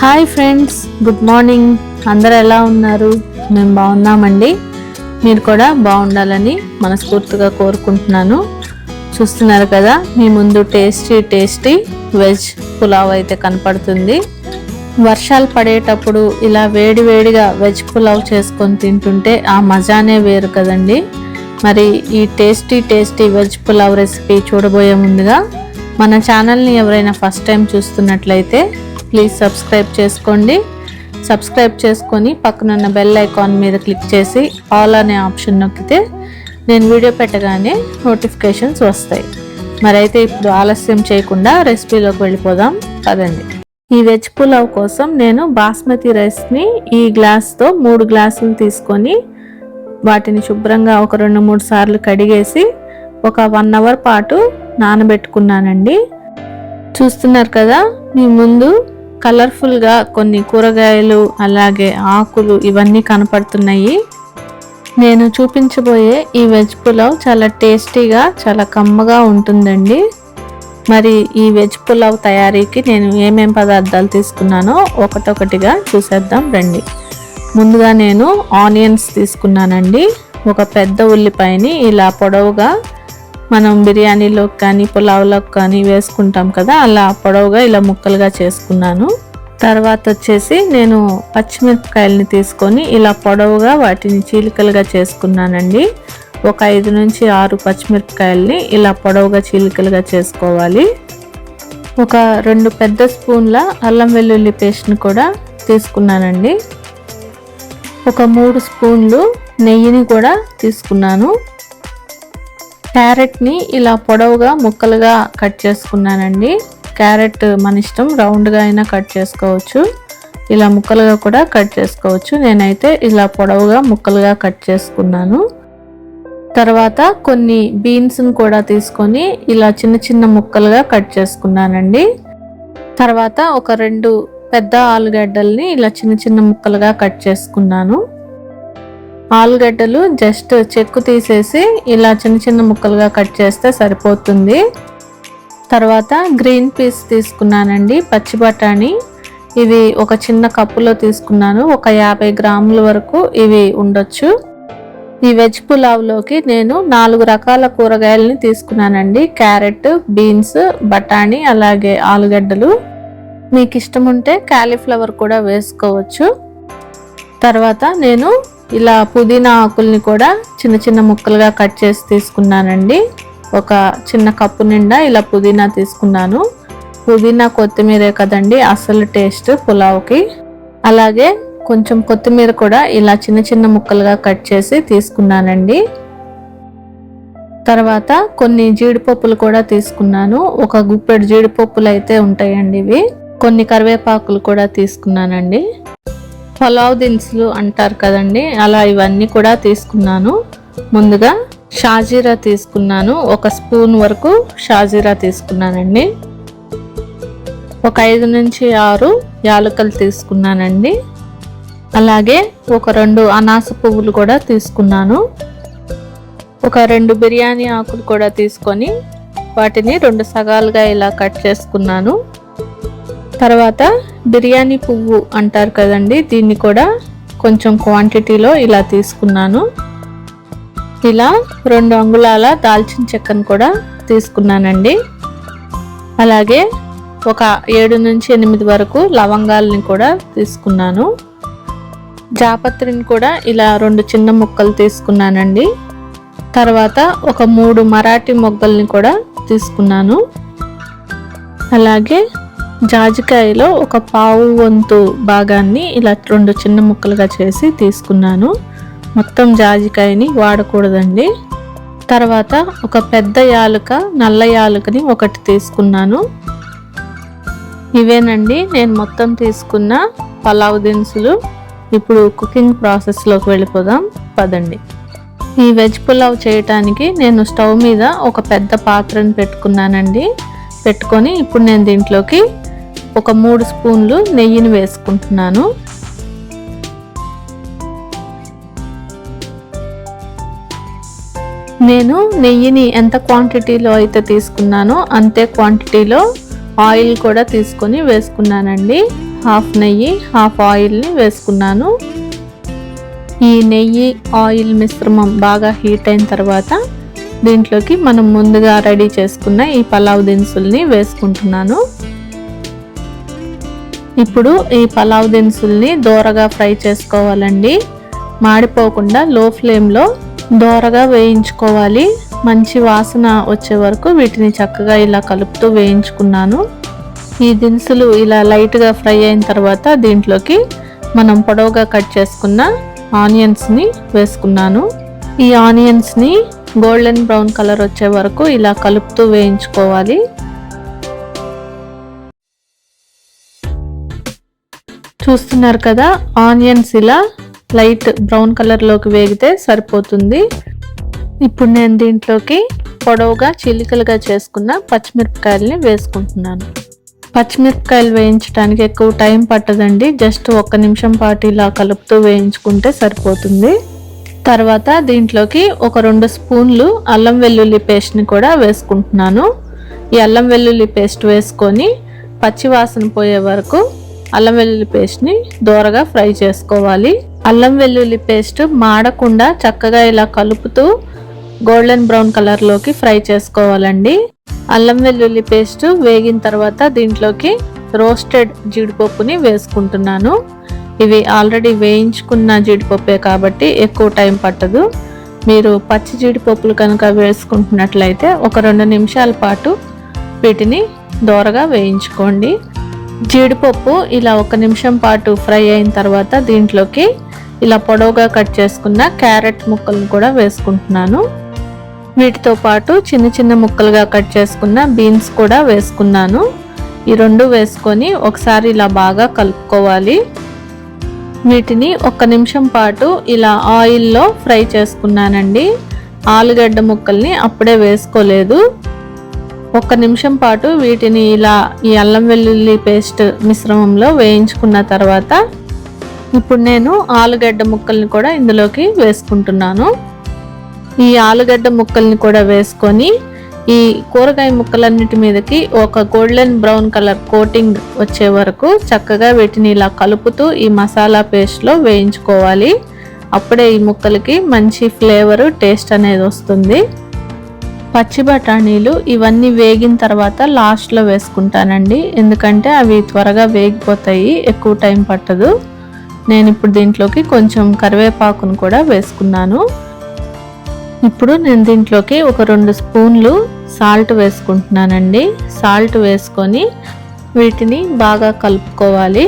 Hi friends, good morning. అందరూ ఎలా ఉన్నారు? మేము బాగున్నామండి. మీరు కూడా బాగుండాలని మనస్ఫూర్తిగా కోరుకుంటున్నాను. చూస్తున్నారు కదా, మీ ముందు టేస్టీ వెజ్ పులావ్ అయితే కనపడుతుంది. వర్షాలు పడేటప్పుడు ఇలా వేడివేడిగా వెజ్ పులావ్ చేసుకొని తింటుంటే ఆ మజానే వేరు కదండి. మరి ఈ టేస్టీ వెజ్ పులావ్ రెసిపీ చూడబోయే ముందుగా మన ఛానల్ని ఎవరైనా ఫస్ట్ టైం చూస్తున్నట్లయితే ప్లీజ్ సబ్స్క్రైబ్ చేసుకోండి. సబ్స్క్రైబ్ చేసుకొని పక్కనున్న బెల్ ఐకాన్ మీద క్లిక్ చేసి ఆల్ అనే ఆప్షన్ నొక్కితే నేను వీడియో పెట్టగానే నోటిఫికేషన్స్ వస్తాయి. మరైతే ఇప్పుడు ఆలస్యం చేయకుండా రెసిపీలోకి వెళ్ళిపోదాం పదండి. ఈ వెజ్ పులావ్ కోసం నేను బాస్మతి రైస్ని ఈ గ్లాస్తో 3 గ్లాసులు తీసుకొని వాటిని శుభ్రంగా ఒక 2-3 సార్లు కడిగేసి ఒక 1 అవర్ పాటు నానబెట్టుకున్నానండి. చూస్తున్నారు కదా, మీ ముందు కలర్ఫుల్గా కొన్ని కూరగాయలు అలాగే ఆకులు ఇవన్నీ కనపడుతున్నాయి. నేను చూపించబోయే ఈ వెజ్ పులావ్ చాలా టేస్టీగా చాలా కమ్మగా ఉంటుందండి. మరి ఈ వెజ్ పులావ్ తయారీకి నేను ఏమేం పదార్థాలు తీసుకున్నానో ఒకటొకటిగా చూసేద్దాం రండి. ముందుగా నేను ఆనియన్స్ తీసుకున్నానండి. ఒక పెద్ద ఉల్లిపాయని ఇలా పొడవుగా మనం బిర్యానీలోకి కానీ పులావ్లోకి కానీ వేసుకుంటాం కదా, అలా పొడవుగా ఇలా ముక్కలుగా చేసుకున్నాను. తర్వాత వచ్చేసి నేను పచ్చిమిరపకాయలని తీసుకొని ఇలా పొడవుగా వాటిని చీలికలుగా చేసుకున్నానండి. ఒక 5 నుంచి 6 పచ్చిమిరపకాయలని ఇలా పొడవుగా చీలికలుగా చేసుకోవాలి. ఒక 2 పెద్ద స్పూన్ల అల్లం వెల్లుల్లి పేస్ట్ని కూడా తీసుకున్నానండి. ఒక 3 స్పూన్లు నెయ్యిని కూడా తీసుకున్నాను. క్యారెట్ని ఇలా పొడవుగా ముక్కలుగా కట్ చేసుకున్నానండి. క్యారెట్ మన ఇష్టం, రౌండ్గా అయినా కట్ చేసుకోవచ్చు, ఇలా ముక్కలుగా కూడా కట్ చేసుకోవచ్చు. నేనైతే ఇలా పొడవుగా ముక్కలుగా కట్ చేసుకున్నాను. తర్వాత కొన్ని బీన్స్ని కూడా తీసుకొని ఇలా చిన్న ముక్కలుగా కట్ చేసుకున్నానండి. తర్వాత ఒక 2 పెద్ద ఆలుగడ్డల్ని ఇలా చిన్న ముక్కలుగా కట్ చేసుకున్నాను. ఆలుగడ్డలు జస్ట్ చెక్కు తీసేసి ఇలా చిన్న ముక్కలుగా కట్ చేస్తే సరిపోతుంది. తర్వాత గ్రీన్ పీస్ తీసుకున్నానండి, పచ్చి బఠానీ. ఇవి ఒక చిన్న కప్పులో తీసుకున్నాను. ఒక 50 గ్రాముల వరకు ఇవి ఉండొచ్చు. ఈ వెజ్ పులావ్లోకి నేను 4 రకాల కూరగాయలని తీసుకున్నానండి. క్యారెట్, బీన్స్, బఠానీ అలాగే ఆలుగడ్డలు. మీకు ఇష్టం ఉంటే కాలీఫ్లవర్ కూడా వేసుకోవచ్చు. తర్వాత నేను ఇలా పుదీనా ఆకుల్ని కూడా చిన్న ముక్కలుగా కట్ చేసి తీసుకున్నానండి. ఒక చిన్న కప్పు నిండా ఇలా పుదీనా తీసుకున్నాను. పుదీనా కొత్తిమీరే కదండి అసలు టేస్ట్ పులావ్కి. అలాగే కొంచెం కొత్తిమీర కూడా ఇలా చిన్న ముక్కలుగా కట్ చేసి తీసుకున్నానండి. తర్వాత కొన్ని జీడిపప్పులు కూడా తీసుకున్నాను. ఒక గుప్పెడు జీడిపప్పులు అయితే ఉంటాయండి ఇవి. కొన్ని కరివేపాకులు కూడా తీసుకున్నానండి. పులావ్ దినుసులు అంటారు కదండి, అలా ఇవన్నీ కూడా తీసుకున్నాను. ముందుగా షాజీరా తీసుకున్నాను. ఒక స్పూన్ వరకు షాజీరా తీసుకున్నానండి. ఒక 5 నుంచి 6 యాలకులు తీసుకున్నానండి. అలాగే ఒక 2 అనాస పువ్వులు కూడా తీసుకున్నాను. ఒక 2 బిర్యానీ ఆకులు కూడా తీసుకొని వాటిని 2 సగాలుగా ఇలా కట్ చేసుకున్నాను. తర్వాత బిర్యానీ పువ్వు అంటారు కదండి, దీన్ని కూడా కొంచెం క్వాంటిటీలో ఇలా తీసుకున్నాను. ఇలా 2 అంగుళాల దాల్చిన చెక్కను కూడా తీసుకున్నానండి. అలాగే ఒక 7 నుంచి 8 వరకు లవంగాలని కూడా తీసుకున్నాను. జాపత్రిని కూడా ఇలా 2 చిన్న ముక్కలు తీసుకున్నానండి. తర్వాత ఒక 3 మరాఠీ మొగ్గల్ని కూడా తీసుకున్నాను. అలాగే జాజికాయలో ఒక పావు వంతు భాగాన్ని ఇలా 2 చిన్న ముక్కలుగా చేసి తీసుకున్నాను. మొత్తం జాజికాయని వాడకూడదండి. తర్వాత ఒక పెద్ద యాలుక, నల్ల యాలుకని ఒకటి తీసుకున్నాను. ఇవేనండి నేను మొత్తం తీసుకున్న పలావ్ దినుసులు. ఇప్పుడు కుకింగ్ ప్రాసెస్లోకి వెళ్ళిపోదాం పదండి. ఈ వెజ్ పులావ్ చేయటానికి నేను స్టవ్ మీద ఒక పెద్ద పాత్రను పెట్టుకున్నానండి. పెట్టుకొని ఇప్పుడు నేను దీంట్లోకి ఒక 3 స్పూన్లు నెయ్యిని వేసుకుంటున్నాను. నేను నెయ్యిని ఎంత క్వాంటిటీలో అయితే తీసుకున్నానో అంతే క్వాంటిటీలో ఆయిల్ కూడా తీసుకొని వేసుకున్నానండి. హాఫ్ నెయ్యి హాఫ్ ఆయిల్ని వేసుకున్నాను. ఈ నెయ్యి ఆయిల్ మిశ్రమం బాగా హీట్ అయిన తర్వాత దీంట్లోకి మనం ముందుగా రెడీ చేసుకున్న ఈ పలావ్ దినుసుల్ని వేసుకుంటున్నాను. ఇప్పుడు ఈ పలావ్ దినుసుల్ని దోరగా ఫ్రై చేసుకోవాలండి. మాడిపోకుండా లో ఫ్లేమ్లో దోరగా వేయించుకోవాలి. మంచి వాసన వచ్చే వరకు వీటిని చక్కగా ఇలా కలుపుతూ వేయించుకున్నాను. ఈ దినుసులు ఇలా లైట్గా ఫ్రై అయిన తర్వాత దీంట్లోకి మనం పొడవుగా కట్ చేసుకున్న ఆనియన్స్ని వేసుకున్నాను. ఈ ఆనియన్స్ని గోల్డెన్ బ్రౌన్ కలర్ వచ్చే వరకు ఇలా కలుపుతూ వేయించుకోవాలి. చూస్తున్నారు కదా, ఆనియన్స్ ఇలా లైట్ బ్రౌన్ కలర్లోకి వేగితే సరిపోతుంది. ఇప్పుడు నేను దీంట్లోకి పొడవుగా చిలికలుగా చేసుకున్న పచ్చిమిరపకాయలని వేసుకుంటున్నాను. పచ్చిమిరపకాయలు వేయించడానికి ఎక్కువ టైం పట్టదండి. జస్ట్ 1 నిమిషం పాటు ఇలా కలుపుతూ వేయించుకుంటే సరిపోతుంది. తర్వాత దీంట్లోకి ఒక 2 స్పూన్లు అల్లం వెల్లుల్లి పేస్ట్ని కూడా వేసుకుంటున్నాను. ఈ అల్లం వెల్లుల్లి పేస్ట్ వేసుకొని పచ్చి వాసన పోయే వరకు అల్లం వెల్లుల్లి పేస్ట్ని దోరగా ఫ్రై చేసుకోవాలి. అల్లం వెల్లుల్లి పేస్ట్ మాడకుండా చక్కగా ఇలా కలుపుతూ గోల్డెన్ బ్రౌన్ కలర్లోకి ఫ్రై చేసుకోవాలండి. అల్లం వెల్లుల్లి పేస్ట్ వేగిన తర్వాత దీంట్లోకి రోస్టెడ్ జీడిపప్పుని వేసుకుంటున్నాను. ఇవి ఆల్రెడీ వేయించుకున్న జీడిపప్పే కాబట్టి ఎక్కువ టైం పట్టదు. మీరు పచ్చి జీడిపప్పులు కనుక వేసుకుంటున్నట్లయితే ఒక 2 నిమిషాల పాటు వీటిని దోరగా వేయించుకోండి. జీడిపప్పు ఇలా 1 నిమిషం పాటు ఫ్రై అయిన తర్వాత దీంట్లోకి ఇలా పొడవుగా కట్ చేసుకున్న క్యారెట్ ముక్కలను కూడా వేసుకుంటున్నాను. వీటితో పాటు చిన్న చిన్న ముక్కలుగా కట్ చేసుకున్న బీన్స్ కూడా వేసుకున్నాను. ఈ 2 వేసుకొని ఒకసారి ఇలా బాగా కలుపుకోవాలి. వీటిని 1 నిమిషం పాటు ఇలా ఆయిల్లో ఫ్రై చేసుకున్నానండి. ఆలుగడ్డ ముక్కల్ని అప్పుడే వేసుకోలేదు. 1 నిమిషం పాటు వీటిని ఇలా ఈ అల్లం వెల్లుల్లి పేస్ట్ మిశ్రమంలో వేయించుకున్న తర్వాత ఇప్పుడు నేను ఆలుగడ్డ ముక్కల్ని కూడా ఇందులోకి వేసుకుంటున్నాను. ఈ ఆలుగడ్డ ముక్కల్ని కూడా వేసుకొని ఈ కూరగాయ ముక్కలన్నిటి మీదకి ఒక గోల్డెన్ బ్రౌన్ కలర్ కోటింగ్ వచ్చే వరకు చక్కగా వీటిని ఇలా కలుపుతూ ఈ మసాలా పేస్ట్లో వేయించుకోవాలి. అప్పుడే ఈ ముక్కలకి మంచి ఫ్లేవర్ టేస్ట్ అనేది వస్తుంది. పచ్చి బఠానీలు ఇవన్నీ వేగిన తర్వాత లాస్ట్లో వేసుకుంటానండి. ఎందుకంటే అవి త్వరగా వేగిపోతాయి, ఎక్కువ టైం పట్టదు. నేను ఇప్పుడు దీంట్లోకి కొంచెం కరివేపాకును కూడా వేసుకున్నాను. ఇప్పుడు నేను దీంట్లోకి ఒక 2 స్పూన్లు సాల్ట్ వేసుకుంటున్నానండి. సాల్ట్ వేసుకొని వీటిని బాగా కలుపుకోవాలి.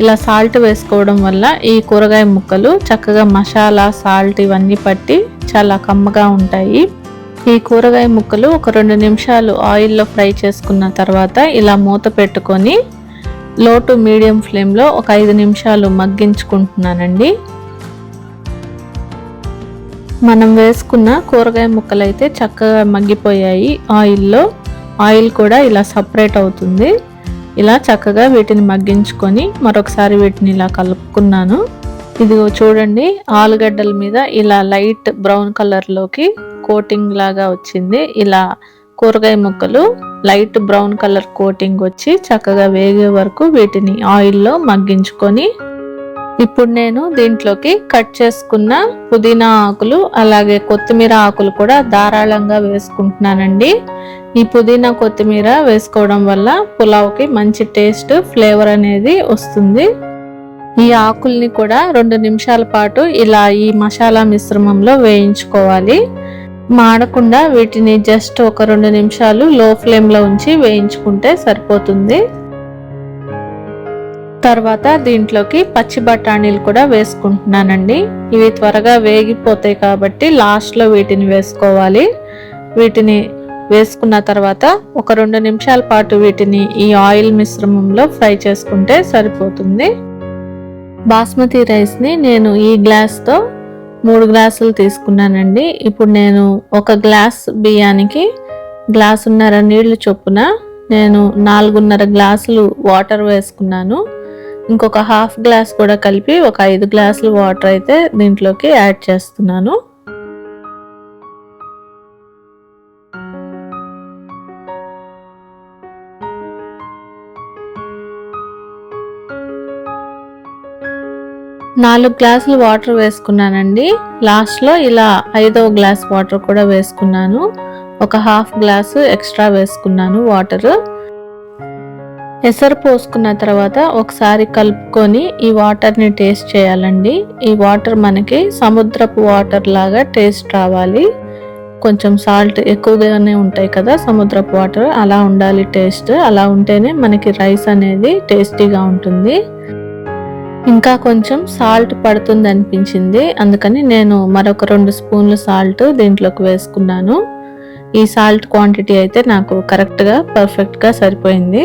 ఇలా సాల్ట్ వేసుకోవడం వల్ల ఈ కూరగాయ ముక్కలు చక్కగా మసాలా సాల్ట్ ఇవన్నీ పట్టి చాలా కమ్మగా ఉంటాయి. ఈ కూరగాయ ముక్కలు ఒక 2 నిమిషాలు ఆయిల్లో ఫ్రై చేసుకున్న తర్వాత ఇలా మూత పెట్టుకొని లో టు మీడియం ఫ్లేమ్లో ఒక 5 నిమిషాలు మగ్గించుకుంటున్నానండి. మనం వేసుకున్న కూరగాయ ముక్కలు అయితే చక్కగా మగ్గిపోయాయి ఆయిల్లో. ఆయిల్ కూడా ఇలా సపరేట్ అవుతుంది. ఇలా చక్కగా వీటిని మగ్గించుకొని మరొకసారి వీటిని ఇలా కలుపుకున్నాను. ఇదిగో చూడండి, ఆలుగడ్డల మీద ఇలా లైట్ బ్రౌన్ కలర్లోకి కోటింగ్ లాగా వచ్చింది. ఇలా కూరగాయ ముక్కలు లైట్ బ్రౌన్ కలర్ కోటింగ్ వచ్చి చక్కగా వేగే వరకు వీటిని ఆయిల్లో మగ్గించుకొని ఇప్పుడు నేను దీంట్లోకి కట్ చేసుకున్న పుదీనా ఆకులు అలాగే కొత్తిమీర ఆకులు కూడా ధారాళంగా వేసుకుంటున్నానండి. ఈ పుదీనా కొత్తిమీర వేసుకోవడం వల్ల పులావ్కి మంచి టేస్ట్ ఫ్లేవర్ అనేది వస్తుంది. ఈ ఆకుల్ని కూడా 2 నిమిషాల పాటు ఇలా ఈ మసాలా మిశ్రమంలో వేయించుకోవాలి. మాడకుండా వీటిని జస్ట్ ఒక 2 నిమిషాలు లో ఫ్లేమ్లో ఉంచి వేయించుకుంటే సరిపోతుంది. తర్వాత దీంట్లోకి పచ్చి బఠానీలు కూడా వేసుకుంటున్నానండి. ఇవి త్వరగా వేగిపోతాయి కాబట్టి లాస్ట్లో వీటిని వేసుకోవాలి. వీటిని వేసుకున్న తర్వాత ఒక 2 నిమిషాల పాటు వీటిని ఈ ఆయిల్ మిశ్రమంలో ఫ్రై చేసుకుంటే సరిపోతుంది. బాస్మతి రైస్ని నేను ఈ గ్లాస్తో 3 గ్లాసులు తీసుకున్నానండి. ఇప్పుడు నేను 1 గ్లాస్ బియ్యానికి గ్లాసున్నర నీళ్లు చొప్పున నేను 4.5 గ్లాసులు వాటర్ వేసుకున్నాను. ఇంకొక హాఫ్ గ్లాస్ కూడా కలిపి ఒక 5 గ్లాసులు వాటర్ అయితే దీంట్లోకి యాడ్ చేస్తున్నాను. 4 గ్లాసులు వాటర్ వేసుకున్నానండి. లాస్ట్లో ఇలా 5వ గ్లాస్ వాటర్ కూడా వేసుకున్నాను. ఒక హాఫ్ గ్లాసు ఎక్స్ట్రా వేసుకున్నాను వాటర్. ఎసరు పోసుకున్న తర్వాత ఒకసారి కలుపుకొని ఈ వాటర్ని టేస్ట్ చేయాలండి. ఈ వాటర్ మనకి సముద్రపు వాటర్ లాగా టేస్ట్ రావాలి. కొంచెం సాల్ట్ ఎక్కువగానే ఉంటాయి కదా సముద్రపు వాటర్, అలా ఉండాలి టేస్ట్. అలా ఉంటేనే మనకి రైస్ అనేది టేస్టీగా ఉంటుంది. ఇంకా కొంచెం సాల్ట్ పడుతుంది అనిపించింది, అందుకని నేను మరొక 2 స్పూన్లు సాల్ట్ దీంట్లోకి వేసుకున్నాను. ఈ సాల్ట్ క్వాంటిటీ అయితే నాకు కరెక్ట్గా పర్ఫెక్ట్గా సరిపోయింది.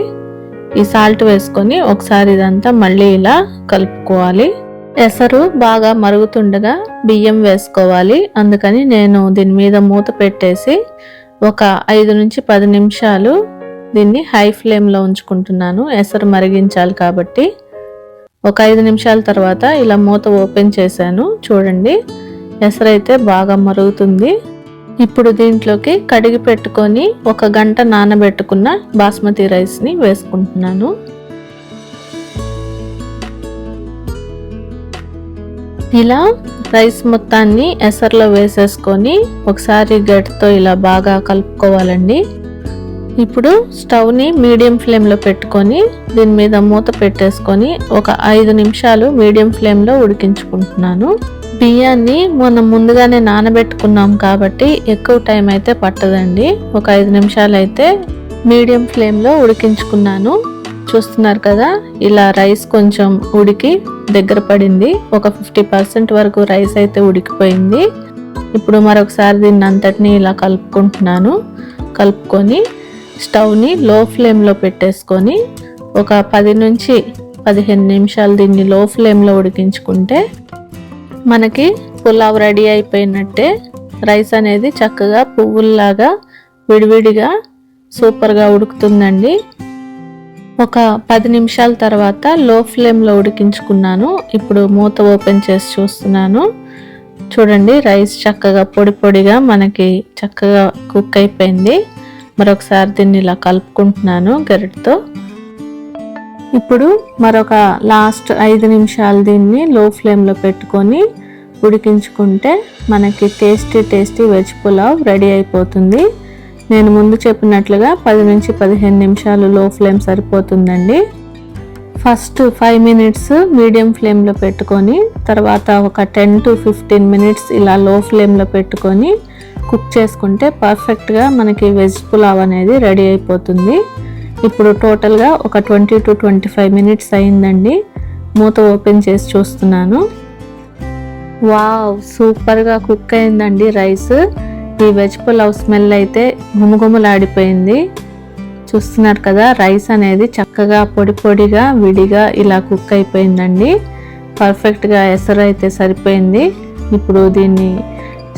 ఈ సాల్ట్ వేసుకొని ఒకసారి ఇదంతా మళ్ళీ ఇలా కలుపుకోవాలి. ఎసరు బాగా మరుగుతుండగా బియ్యం వేసుకోవాలి. అందుకని నేను దీని మీద మూత పెట్టేసి ఒక 5 నుంచి 10 నిమిషాలు దీన్ని హై ఫ్లేమ్లో ఉంచుకుంటున్నాను. ఎసరు మరిగించాలి కాబట్టి. ఒక 5 నిమిషాల తర్వాత ఇలా మూత ఓపెన్ చేశాను. చూడండి, ఎసరు అయితే బాగా మరుగుతుంది. ఇప్పుడు దీంట్లోకి కడిగి పెట్టుకొని 1 గంట నానబెట్టుకున్న బాస్మతి రైస్ని వేసుకుంటున్నాను. ఇలా రైస్ మొత్తాన్ని ఎసరులో వేసేసుకొని ఒకసారి గరిటెతో ఇలా బాగా కలుపుకోవాలండి. ఇప్పుడు స్టవ్ని మీడియం ఫ్లేమ్లో పెట్టుకొని దీని మీద మూత పెట్టేసుకొని ఒక 5 నిమిషాలు మీడియం ఫ్లేమ్లో ఉడికించుకుంటున్నాను. బియ్యాన్ని మనం ముందుగానే నానబెట్టుకున్నాం కాబట్టి ఎక్కువ టైం అయితే పట్టదండి. ఒక 5 నిమిషాలు అయితే మీడియం ఫ్లేమ్లో ఉడికించుకున్నాను. చూస్తున్నారు కదా, ఇలా రైస్ కొంచెం ఉడికి దగ్గర పడింది. ఒక 50% వరకు రైస్ అయితే ఉడికిపోయింది. ఇప్పుడు మరొకసారి దీన్ని అంతటిని ఇలా కలుపుకుంటున్నాను. కలుపుకొని స్టవ్ని లో ఫ్లేమ్లో పెట్టేసుకొని ఒక 10 నుంచి 15 నిమిషాలు దీన్ని లో ఫ్లేమ్లో ఉడికించుకుంటే మనకి పులావ్ రెడీ అయిపోయినట్టే. రైస్ అనేది చక్కగా పువ్వుల్లాగా విడివిడిగా సూపర్గా ఉడుకుతుందండి. ఒక 10 నిమిషాల తర్వాత లో ఫ్లేమ్లో ఉడికించుకున్నాను. ఇప్పుడు మూత ఓపెన్ చేసి చూస్తున్నాను. చూడండి, రైస్ చక్కగా పొడి పొడిగా మనకి చక్కగా కుక్ అయిపోయింది. మరొకసారి దీన్ని ఇలా కలుపుకుంటున్నాను గరిటెతో. ఇప్పుడు మరొక లాస్ట్ 5 నిమిషాలు దీన్ని లో ఫ్లేమ్లో పెట్టుకొని ఉడికించుకుంటే మనకి టేస్టీ వెజ్ పులావ్ రెడీ అయిపోతుంది. నేను ముందు చెప్పినట్లుగా 10 నుంచి 15 నిమిషాలు లో ఫ్లేమ్ సరిపోతుందండి. ఫస్ట్ 5 మినిట్స్ మీడియం ఫ్లేమ్లో పెట్టుకొని తర్వాత ఒక 10 to 15 మినిట్స్ ఇలా లో ఫ్లేమ్లో పెట్టుకొని కుక్ చేసుకుంటే పర్ఫెక్ట్గా మనకి వెజ్ పులావ్ అనేది రెడీ అయిపోతుంది. ఇప్పుడు టోటల్గా ఒక 20 to 25 మినిట్స్ అయిందండి. మూత ఓపెన్ చేసి చూస్తున్నాను. వావ్, సూపర్గా కుక్ అయిందండి రైస్. ఈ వెజ్ పులావ్ స్మెల్ అయితే గుమగుమలాడిపోయింది. చూస్తున్నారు కదా, రైస్ అనేది చక్కగా పొడి పొడిగా విడిగా ఇలా కుక్ అయిపోయిందండి. పర్ఫెక్ట్గా ఎసరు అయితే సరిపోయింది. ఇప్పుడు దీన్ని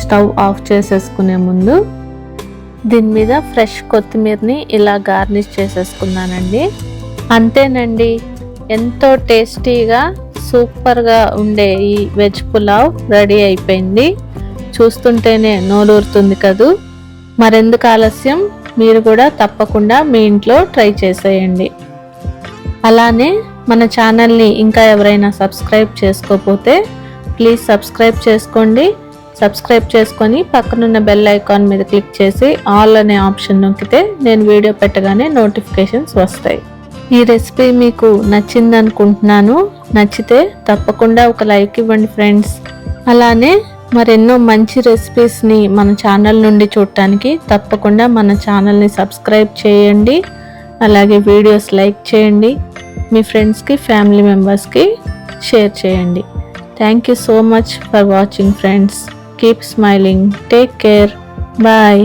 స్టవ్ ఆఫ్ చేసేసుకునే ముందు దీని మీద ఫ్రెష్ కొత్తిమీరని ఇలా గార్నిష్ చేసేసుకున్నానండి. అంతేనండి, ఎంతో టేస్టీగా సూపర్గా ఉండే ఈ వెజ్ పులావ్ రెడీ అయిపోయింది. చూస్తుంటేనే నోరూరుతుంది కదూ. మరెందుకు ఆలస్యం, మీరు కూడా తప్పకుండా మీ ఇంట్లో ట్రై చేసేయండి. అలానే మన ఛానల్ని ఇంకా ఎవరైనా సబ్స్క్రైబ్ చేసుకోకపోతే ప్లీజ్ సబ్స్క్రైబ్ చేసుకోండి. సబ్స్క్రైబ్ చేసుకొని పక్కనున్న బెల్ ఐకాన్ మీద క్లిక్ చేసి ఆల్ అనే ఆప్షన్ నొక్కితే నేను వీడియో పెట్టగానే నోటిఫికేషన్స్ వస్తాయి. ఈ రెసిపీ మీకు నచ్చింది అనుకుంటున్నాను. నచ్చితే తప్పకుండా ఒక లైక్ ఇవ్వండి ఫ్రెండ్స్. అలానే మరెన్నో మంచి రెసిపీస్ని మన ఛానల్ నుండి చూడటానికి తప్పకుండా మన ఛానల్ని సబ్స్క్రైబ్ చేయండి. అలాగే వీడియోస్ లైక్ చేయండి. మీ ఫ్రెండ్స్కి, ఫ్యామిలీ మెంబర్స్కి షేర్ చేయండి. Thank you so much for watching friends. Keep smiling. Take care. Bye.